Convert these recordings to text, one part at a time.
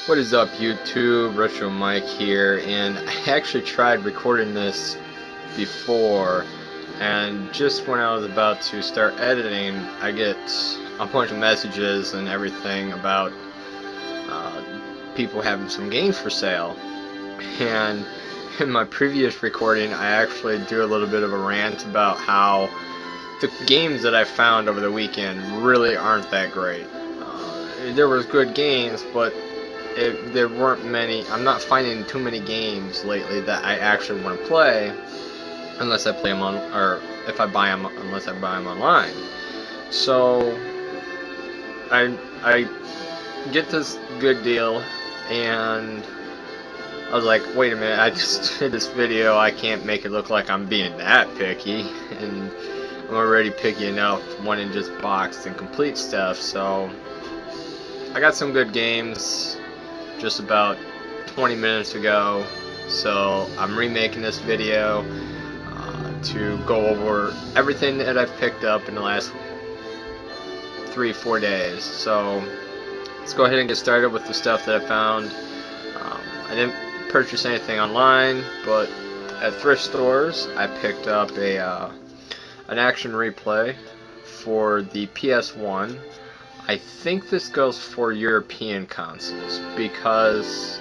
What is up, YouTube? Retro Mike here, and I actually tried recording this before, and just when I was about to start editing, I get a bunch of messages and everything about people having some games for sale. And in my previous recording, I actually do a little bit of a rant about how the games that I found over the weekend really aren't that great. There was good games, but there weren't many. I'm not finding too many games lately that I actually want to play, unless I play them on, or if I buy them, unless I buy them online. So I get this good deal, and I was like, wait a minute, I just did this video. I can't make it look like I'm being that picky, and I'm already picky enough wanting just boxed and complete stuff. So I got some good games just about 20 minutes ago, so I'm remaking this video to go over everything that I've picked up in the last 3-4 days. So let's go ahead and get started with the stuff that I found. I didn't purchase anything online, but at thrift stores I picked up an action replay for the PS1. I think this goes for European consoles because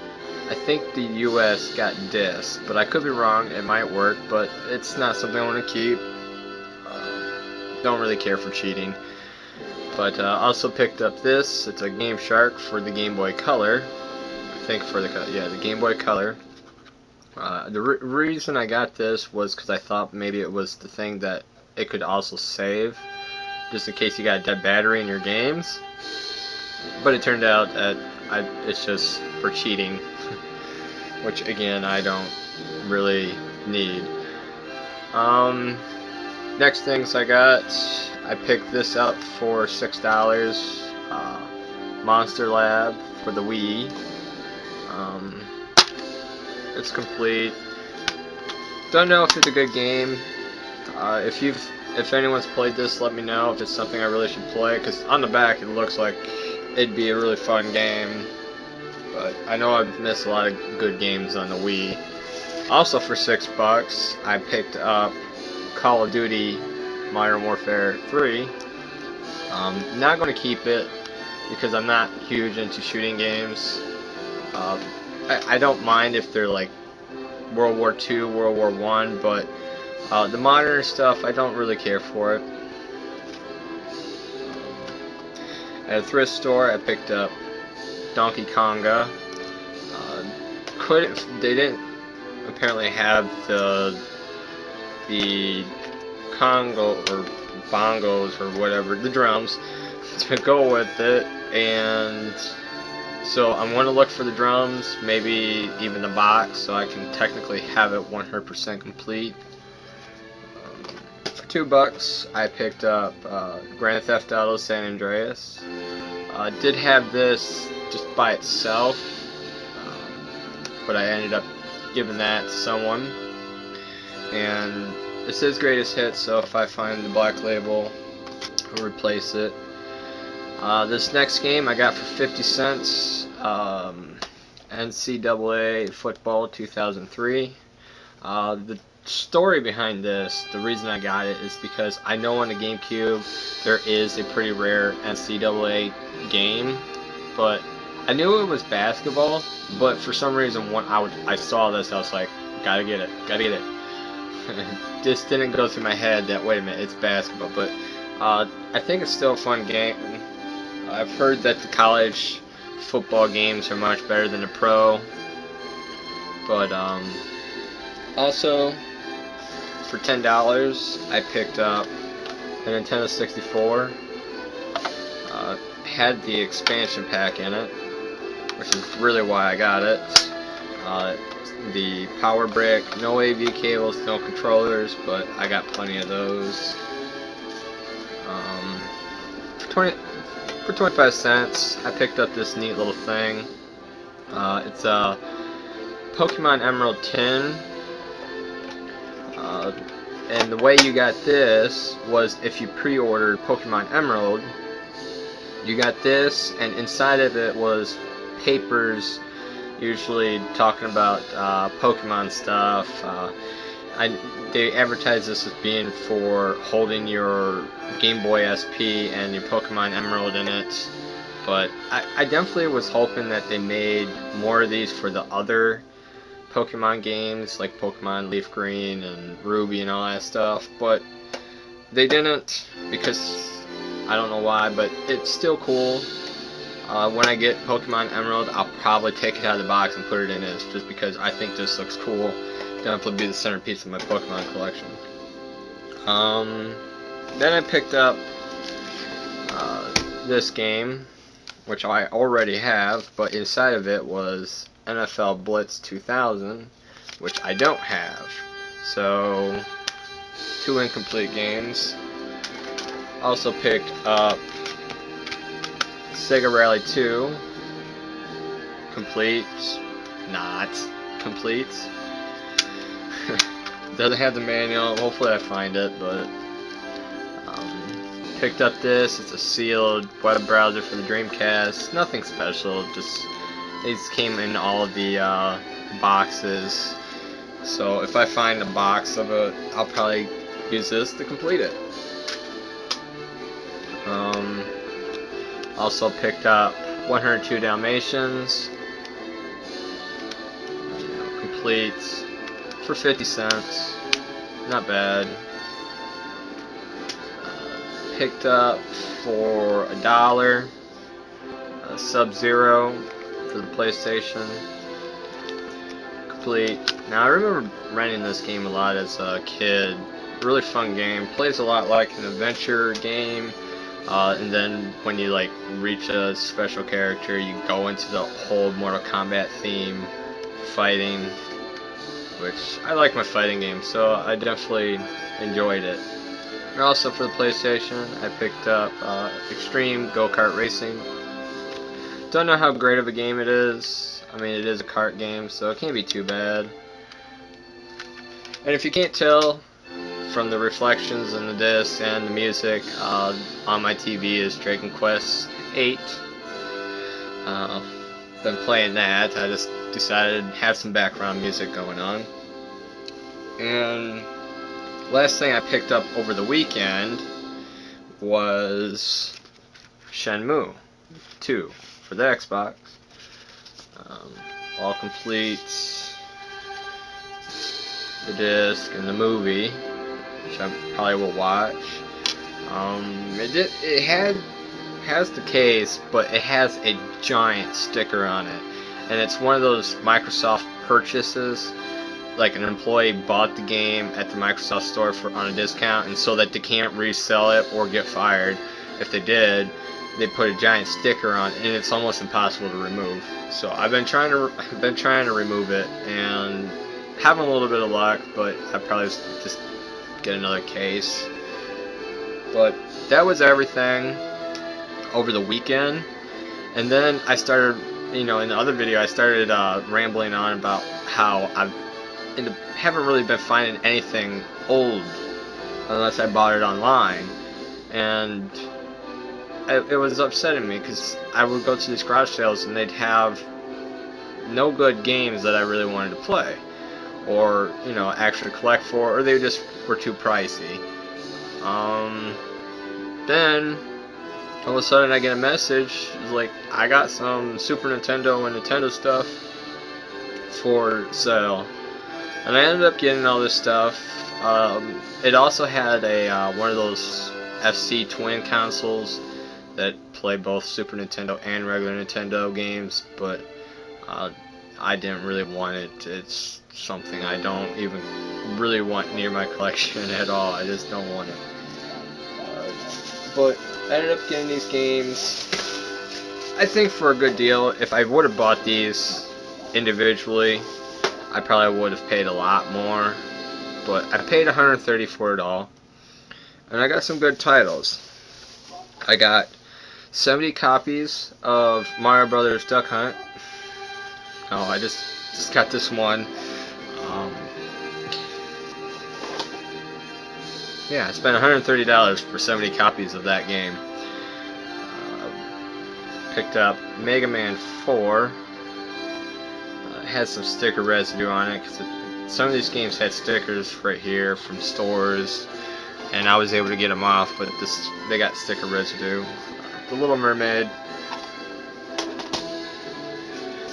I think the US got discs, but I could be wrong. It might work, but it's not something I want to keep. Don't really care for cheating. But also picked up this. It's a Game Shark for the Game Boy Color. I think for the Game Boy Color. The reason I got this was because I thought maybe it was the thing that it could also save, just in case you got a dead battery in your games. But it turned out that it's just for cheating, which again I don't really need. Next things I got, I picked this up for $6. Monster Lab for the Wii. It's complete. Don't know if it's a good game. If anyone's played this, let me know if it's something I really should play, because on the back it looks like it'd be a really fun game, but I know I've missed a lot of good games on the Wii. Also for $6, I picked up Call of Duty Modern Warfare 3. Not going to keep it because I'm not huge into shooting games. I don't mind if they're like World War II, World War I, but the modern stuff, I don't really care for it. At a thrift store, I picked up Donkey Konga. They didn't apparently have the Congo or bongos or whatever, the drums, to go with it, and so I'm going to look for the drums, maybe even the box, so I can technically have it 100% complete. For $2, I picked up Grand Theft Auto San Andreas. Did have this just by itself, but I ended up giving that to someone. And it says greatest hits, so if I find the black label, I'll replace it. This next game I got for 50 cents. NCAA Football 2003. The story behind this, the reason I got it, is because I know on the GameCube there is a pretty rare NCAA game, but I knew it was basketball, but for some reason when I saw this, I was like, gotta get it. It just didn't go through my head that, wait a minute, it's basketball, but I think it's still a fun game. I've heard that the college football games are much better than the pro, but also for $10 I picked up a Nintendo 64. Had the expansion pack in it, which is really why I got it. The power brick, no AV cables, no controllers, but I got plenty of those. For 25 cents, I picked up this neat little thing. It's a Pokemon Emerald tin. And the way you got this was if you pre-ordered Pokemon Emerald, you got this, and inside of it was papers, usually talking about Pokemon stuff. They advertise this as being for holding your Game Boy SP and your Pokemon Emerald in it. But I definitely was hoping that they made more of these for the other Pokemon games, like Pokemon Leaf Green and Ruby and all that stuff. But they didn't, because I don't know why, but it's still cool. When I get Pokemon Emerald, I'll probably take it out of the box and put it in this, just because I think this looks cool. Definitely be the centerpiece of my Pokemon collection. Then I picked up this game, which I already have, but inside of it was NFL Blitz 2000, which I don't have. So, 2 incomplete games. Also picked up Sega Rally 2, complete, not complete. Doesn't have the manual, hopefully I find it, but picked up this. It's a sealed web browser for the Dreamcast, nothing special, just these came in all of the boxes, so if I find a box of it, I'll probably use this to complete it. Also picked up 102 Dalmatians, complete, for 50 cents, not bad. Picked up for $1 Sub-Zero for the PlayStation, complete. Now I remember renting this game a lot as a kid. Really fun game. Plays a lot like an adventure game. And then when you like reach a special character, you go into the whole Mortal Kombat theme, fighting, which I like my fighting games, so I definitely enjoyed it. And also for the PlayStation, I picked up Extreme Go-Kart Racing. Don't know how great of a game it is. I mean, it is a kart game, so it can't be too bad. And if you can't tell from the reflections in the disc and the music, on my TV is Dragon Quest 8. Been playing that. I just decided to have some background music going on. And last thing I picked up over the weekend was Shenmue 2 for the Xbox. All complete, the disc and the movie, which I probably will watch. It has the case, but it has a giant sticker on it, and it's one of those Microsoft purchases. Like an employee bought the game at the Microsoft store on a discount, and so that they can't resell it or get fired. If they did, they put a giant sticker on it, and it's almost impossible to remove. So I've been trying to remove it, and having a little bit of luck, but I probably just get another case. But that was everything over the weekend, and then I started, in the other video, I started rambling on about how haven't really been finding anything old unless I bought it online, and it was upsetting me because I would go to these garage sales and they'd have no good games that I really wanted to play or actually collect for, or they just were too pricey. Then all of a sudden I get a message like I got some Super Nintendo and Nintendo stuff for sale. And I ended up getting all this stuff. It also had a one of those FC twin consoles that play both Super Nintendo and regular Nintendo games, but I didn't really want it. It's something I don't even really want near my collection at all. I just don't want it. But I ended up getting these games, I think, for a good deal. If I would have bought these individually, I probably would have paid a lot more, but I paid $130 for it all, and I got some good titles. I got 70 copies of Mario Brothers Duck Hunt. Oh, I just got this one. Yeah, I spent $130 for 70 copies of that game. picked up Mega Man 4. It has some sticker residue on it because some of these games had stickers right here from stores, and I was able to get them off, but they got sticker residue. The Little Mermaid.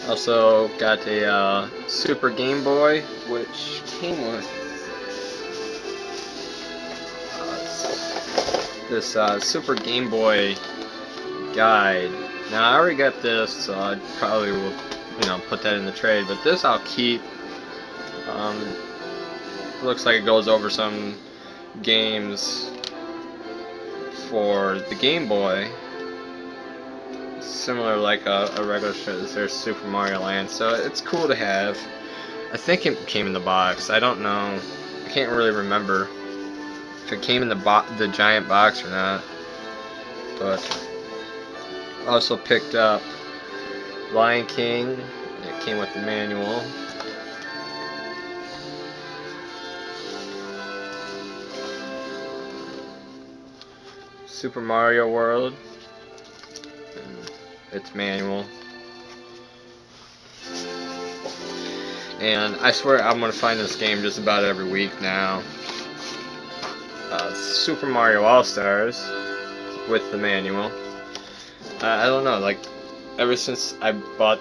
Also got a Super Game Boy, which came with this Super Game Boy guide. Now I already got this, so I probably will, put that in the trade. But this I'll keep. Looks like it goes over some games for the Game Boy, similar like a regular show. There's Super Mario Land, so it's cool to have. I think it came in the box. I don't know. I can't really remember if it came in the giant box or not. But also picked up Lion King. It came with the manual. Super Mario World. And its manual. And I swear I'm gonna find this game just about every week now. Super Mario All-Stars with the manual. I don't know, like ever since I bought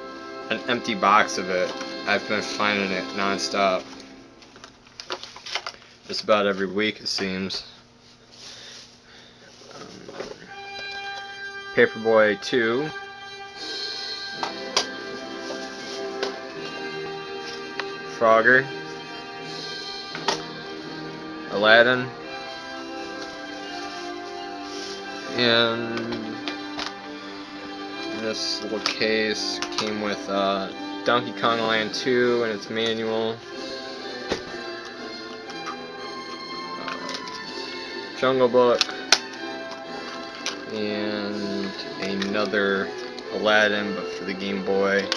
an empty box of it, I've been finding it non-stop. Just about every week it seems. Paperboy 2. Frogger. Aladdin. And this little case came with Donkey Kong Land 2 and its manual. Jungle Book. And another Aladdin, but for the Game Boy.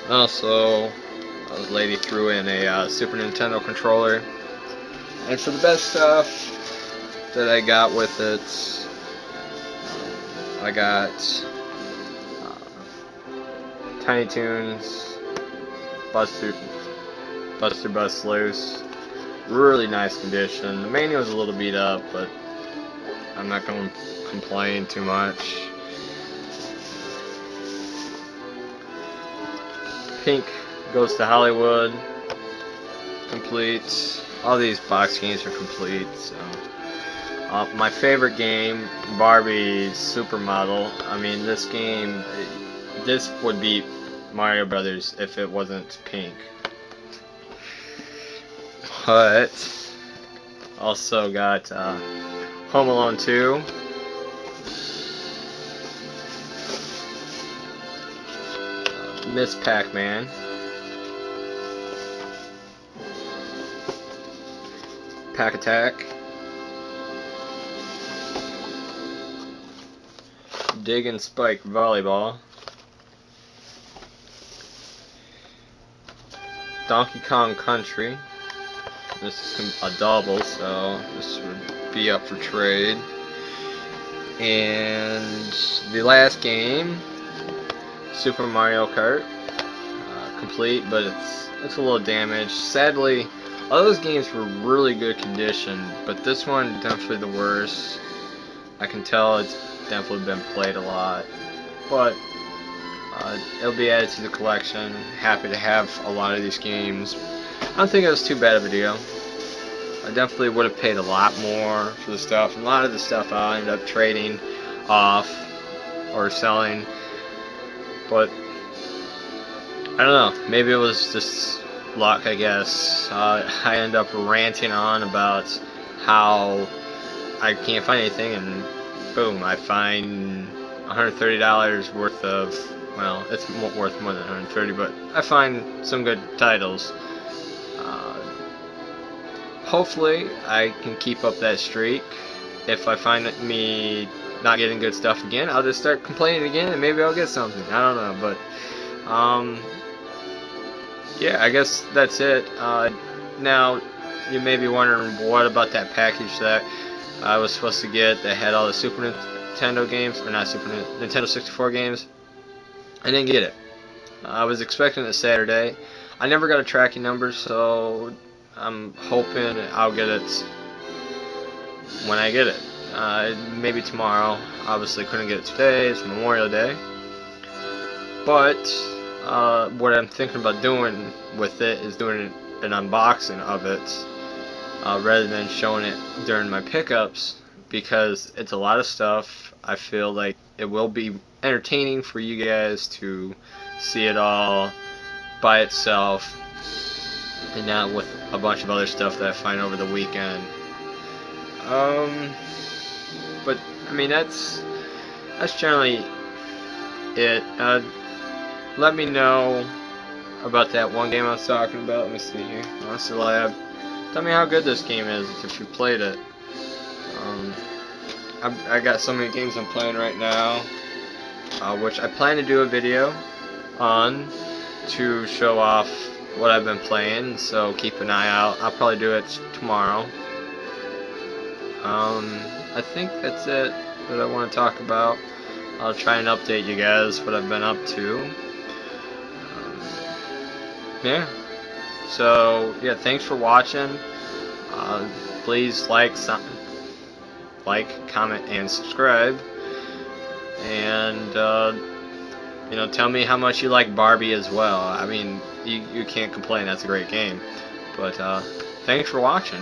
Also, a lady threw in a Super Nintendo controller. And for the best stuff that I got with it, I got Tiny Toons, Buster Bust Loose. Really nice condition. The manual's a little beat up, but I'm not going to complain too much. Pink Goes to Hollywood, complete. All these box games are complete. So, my favorite game, Barbie Supermodel. I mean, this game, this would beat Mario Brothers if it wasn't pink. But also got Home Alone 2. Miss Pac-Man. Pack Attack. Dig and Spike Volleyball. Donkey Kong Country. This is a double, so this would be up for trade. And the last game, Super Mario Kart, complete, but it's a little damaged. Sadly, all those games were really good condition, but this one definitely the worst. I can tell it's definitely been played a lot, but it'll be added to the collection. Happy to have a lot of these games. I don't think it was too bad of a deal. I definitely would have paid a lot more for the stuff. And a lot of the stuff I ended up trading off or selling. But I don't know. Maybe it was just luck, I guess. I end up ranting on about how I can't find anything, and boom, I find $130 worth of, well, it's worth more than $130, but I find some good titles. Hopefully I can keep up that streak. If I find me not getting good stuff again, I'll just start complaining again and maybe I'll get something. I don't know, but yeah, I guess that's it. Now, you may be wondering what about that package that I was supposed to get that had all the Super Nintendo games, or not Nintendo 64 games. I didn't get it. I was expecting it Saturday. I never got a tracking number, so I'm hoping I'll get it when I get it. Maybe tomorrow. Obviously couldn't get it today. It's Memorial Day. But what I'm thinking about doing with it is doing an unboxing of it rather than showing it during my pickups, because it's a lot of stuff. I feel like it will be entertaining for you guys to see it all by itself and not with a bunch of other stuff that I find over the weekend. But I mean, that's generally it. Let me know about that one game I was talking about. Let me see here. Monster Lab. Tell me how good this game is if you played it. I got so many games I'm playing right now, which I plan to do a video on to show off what I've been playing, so keep an eye out. I'll probably do it tomorrow. I think that's it that I want to talk about. I'll try and update you guys what I've been up to. Yeah. So yeah, thanks for watching. Please like, comment, and subscribe. And tell me how much you like Barbie as well. I mean, you can't complain. That's a great game. But thanks for watching.